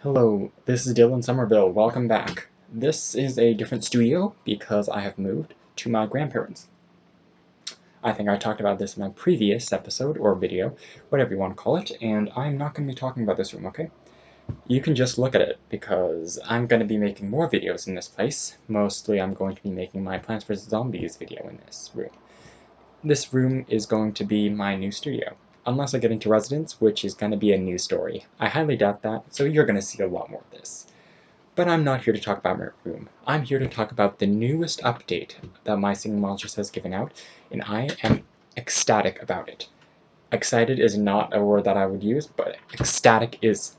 Hello, this is Dylan Somerville. Welcome back. This is a different studio because I have moved to my grandparents'. I think I talked about this in my previous episode or video, whatever you want to call it, and I'm not going to be talking about this room, okay? You can just look at it because I'm going to be making more videos in this place. Mostly I'm going to be making my Plants vs. Zombies video in this room. This room is going to be my new studio. Unless I get into Residence, which is going to be a new story. I highly doubt that, so you're going to see a lot more of this. But I'm not here to talk about my room. I'm here to talk about the newest update that My Singing Monsters has given out, and I am ecstatic about it. Excited is not a word that I would use, but ecstatic is.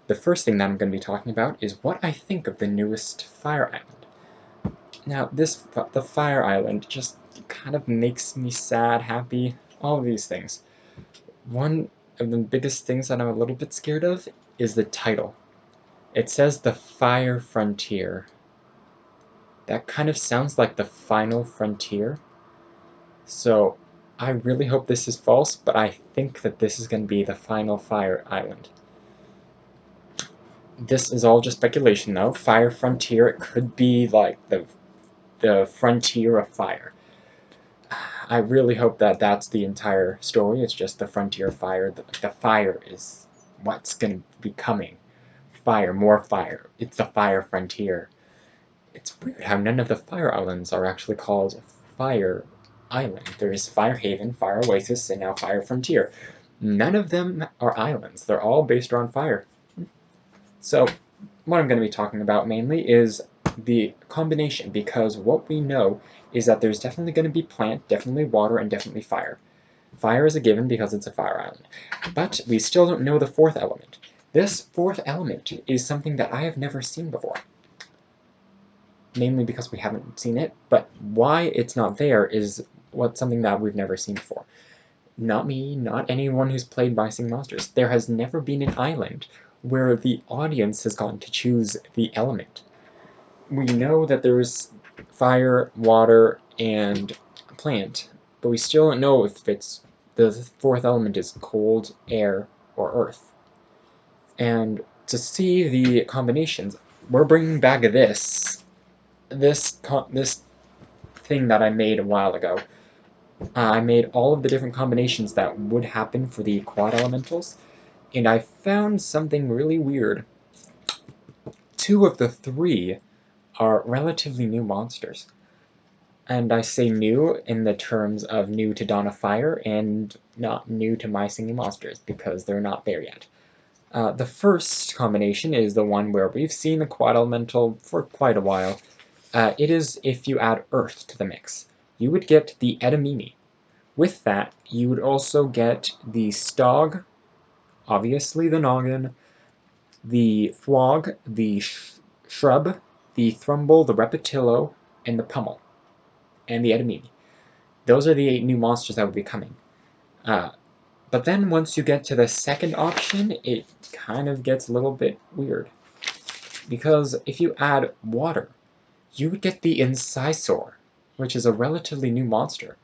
The first thing that I'm going to be talking about is what I think of the newest Fire Island. Now, the Fire Island just kind of makes me sad, happy, all of these things. One of the biggest things that I'm a little bit scared of is the title. It says the Fire Frontier. That kind of sounds like the final frontier. So I really hope this is false, but I think that this is going to be the final Fire Island. This is all just speculation though. Fire Frontier, it could be like the frontier of fire. I really hope that that's the entire story. It's just the frontier of fire. The fire is what's going to be coming. Fire, more fire. It's the Fire Frontier. It's weird how none of the Fire Islands are actually called Fire Island. There's Fire Haven, Fire Oasis, and now Fire Frontier. None of them are islands. They're all based around fire. So what I'm going to be talking about mainly is the combination, because what we know is that there's definitely going to be plant, definitely water, and definitely fire. Fire is a given because it's a fire island. But we still don't know the fourth element. This fourth element is something that I have never seen before. Mainly because we haven't seen it, but why it's not there is something that we've never seen before. Not me, not anyone who's played My Singing Monsters. There has never been an island where the audience has gotten to choose the element. We know that there's fire, water, and plant, but we still don't know if it's the fourth element is cold, air, or earth. And to see the combinations, we're bringing back this thing that I made a while ago. I made all of the different combinations that would happen for the quad elementals, and I found something really weird. Two of the three are relatively new monsters. And I say new in the terms of new to Dawn of Fire and not new to My Singing Monsters, because they're not there yet. The first combination is the one where we've seen the quad elemental for quite a while. It is if you add Earth to the mix. You would get the Edamame. With that, you would also get the Stog, obviously the Noggin, the Flog, the Shrub, the Thrumble, the Repetillo, and the Pummel, and the Edamame. Those are the 8 new monsters that would be coming. But then once you get to the second option, it kind of gets a little bit weird. Because if you add water, you would get the Incisor, which is a relatively new monster.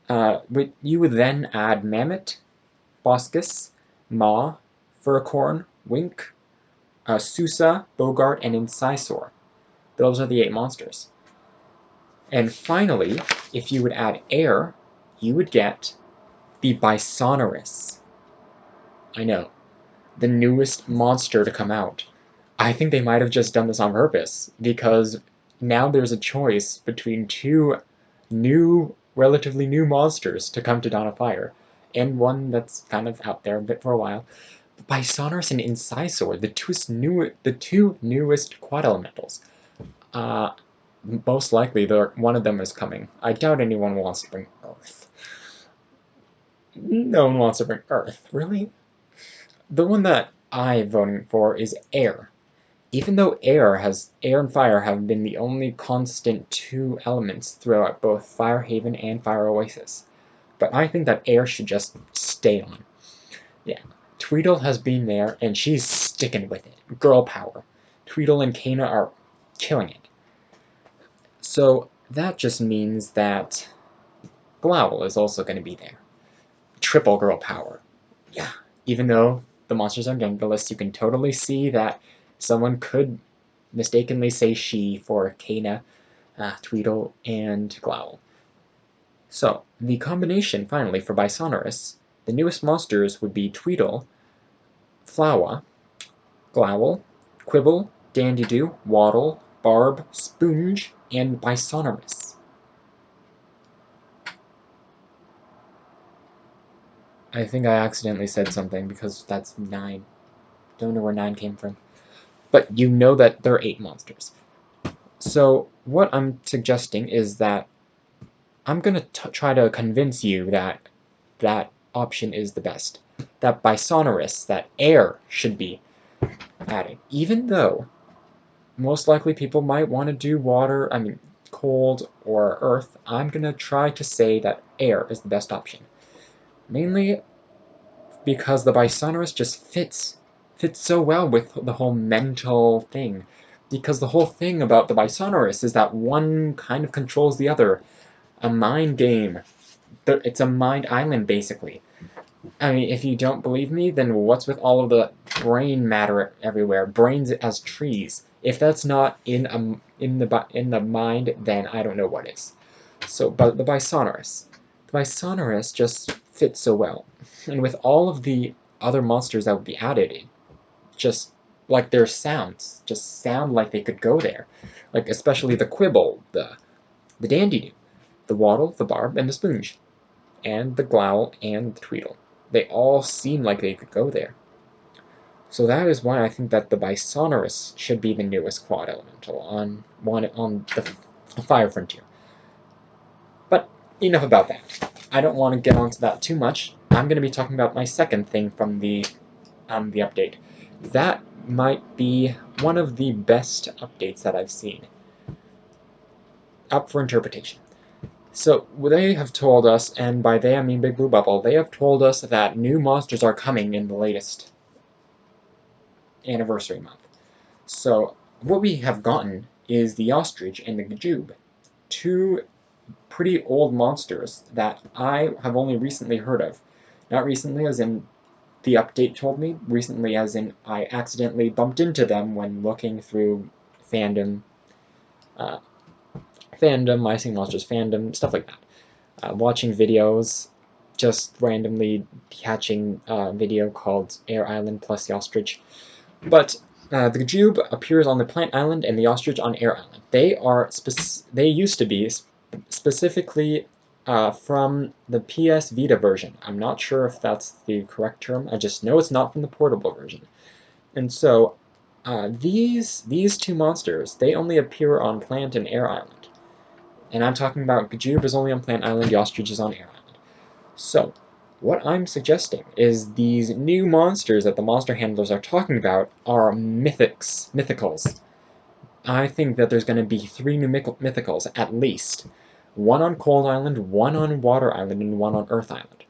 You would then add Mammoth, Boscus, Maw, Furcorn, Wink, Susa, Bogart, and Incisor. Those are the 8 monsters. And finally, if you would add air, you would get the Bisonorous. I know, the newest monster to come out. I think they might have just done this on purpose, because now there's a choice between 2 relatively new monsters to come to Dawn of Fire, and one that's kind of out there a bit for a while. Bisonorous and Incisor, the two newest quad elementals. Most likely, one of them is coming. I doubt anyone wants to bring Earth. No one wants to bring Earth, really? The one that I'm voting for is Air. Even though air and fire have been the only constant 2 elements throughout both Fire Haven and Fire Oasis. But I think that air should just stay on. Yeah, Tweedle has been there, and she's sticking with it. Girl power. Tweedle and Kana are killing it. So that just means that Growl is also going to be there. Triple girl power. Yeah, even though the monsters on Gengarlist, you can totally see that someone could mistakenly say she for Kana, Tweedle, and Growl. So, the combination, finally, for Bisonorous, the newest monsters would be Tweedle, Flower, Growl, Quibble, Dandidoo, Waddle, Barb, Spoonge, and Bisonorous. I think I accidentally said something because that's 9. Don't know where 9 came from. But you know that there are 8 monsters. So what I'm suggesting is that I'm going to try to convince you that that option is the best. That Bisonorous, that air should be added. Even though most likely people might want to do water, cold or earth, I'm going to try to say that air is the best option. Mainly because the Bisonorous just fits so well with the whole mental thing. Because the whole thing about the Bisonorous is that one kind of controls the other. A mind game. It's a mind island, basically. I mean, if you don't believe me, then what's with all of the brain matter everywhere? Brains as trees. If that's not in the mind, then I don't know what is. So, but the Bisonorous just fits so well, and with all of the other monsters that would be added, just like their sounds, just sound like they could go there, like especially the Quibble, the Dandidoo, the Waddle, the Barb, and the Spoonge, and the Growl and the Tweedle. They all seem like they could go there. So that is why I think that the Bisonorous should be the newest quad elemental on the Fire Frontier. But enough about that. I don't want to get onto that too much. I'm going to be talking about my second thing from the update. That might be one of the best updates that I've seen. Up for interpretation. So, they have told us, and by they I mean Big Blue Bubble, they have told us that new monsters are coming in the latest anniversary month. So, what we have gotten is the Ostrich and the Gajube, 2 pretty old monsters that I have only recently heard of. Not recently as in the update told me, recently as in I accidentally bumped into them when looking through fandom, My Singing Monsters fandom, stuff like that. Watching videos, just randomly catching a video called Air Island plus the Ostrich. But the Gajube appears on the Plant Island and the Ostrich on Air Island. They used to be specifically from the PS Vita version. I'm not sure if that's the correct term. I just know it's not from the portable version. And so these 2 monsters, they only appear on Plant and Air Island. And I'm talking about Gajube is only on Plant Island, the Ostrich is on Air Island. So, what I'm suggesting is these new monsters that the monster handlers are talking about are mythicals. I think that there's going to be 3 new mythicals, at least. 1 on Cold Island, 1 on Water Island, and 1 on Earth Island.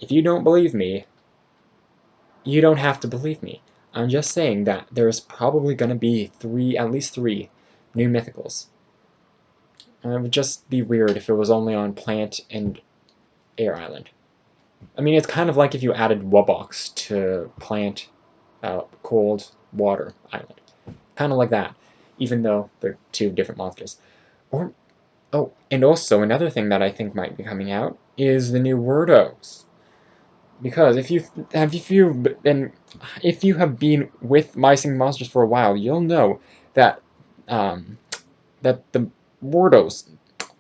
If you don't believe me, you don't have to believe me. I'm just saying that there's probably going to be at least 3 new mythicals. It would just be weird if it was only on Plant and Air Island. I mean, it's kind of like if you added Wubbox to Plant, Cold, Water Island. Kind of like that, even though they're 2 different monsters. Oh, and also another thing that I think might be coming out is the new Wordos. Because if you have been with My Singing Monsters for a while, you'll know that that the Wordos,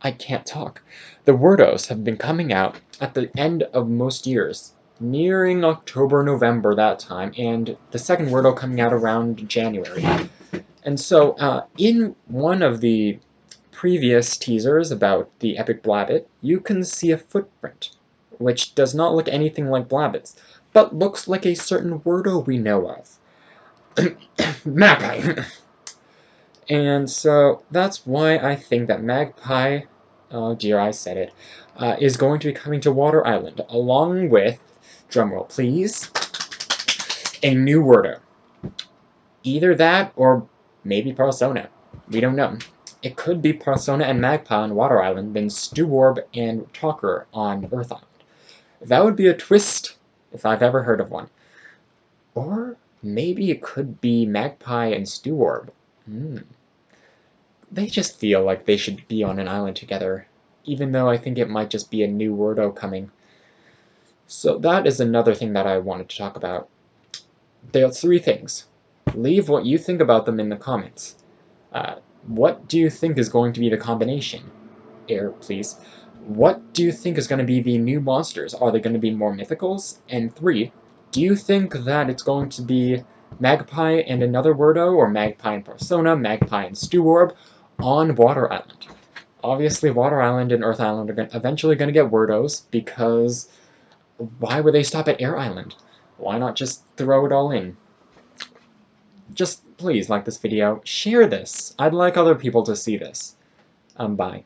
I can't talk. The Wordos have been coming out at the end of most years, nearing October, November that time, and the second Wordo coming out around January. And so, in one of the previous teasers about the Epic Blabbit, you can see a footprint, which does not look anything like Blabbit's, but looks like a certain Wordo we know of. Magpie! And so that's why I think that Magpie, oh dear, I said it, is going to be coming to Water Island, along with, drumroll please, a new Wordo. Either that, or maybe Persona. We don't know. It could be Persona and Magpie on Water Island, then Steward and Talker on Earth Island. That would be a twist, if I've ever heard of one. Or maybe it could be Magpie and Steworb. They just feel like they should be on an island together, even though I think it might just be a new Wordo coming. So that is another thing that I wanted to talk about. There are 3 things. Leave what you think about them in the comments. What do you think is going to be the combination? Air, please. What do you think is going to be the new monsters? Are they going to be more mythicals? And 3, do you think that it's going to be Magpie and another Wordo, or Magpie and Persona, Magpie and Steworb on Water Island? Obviously, Water Island and Earth Island are eventually going to get Wordos, because why would they stop at Air Island? Why not just throw it all in? Just please like this video, share this. I'd like other people to see this. Bye.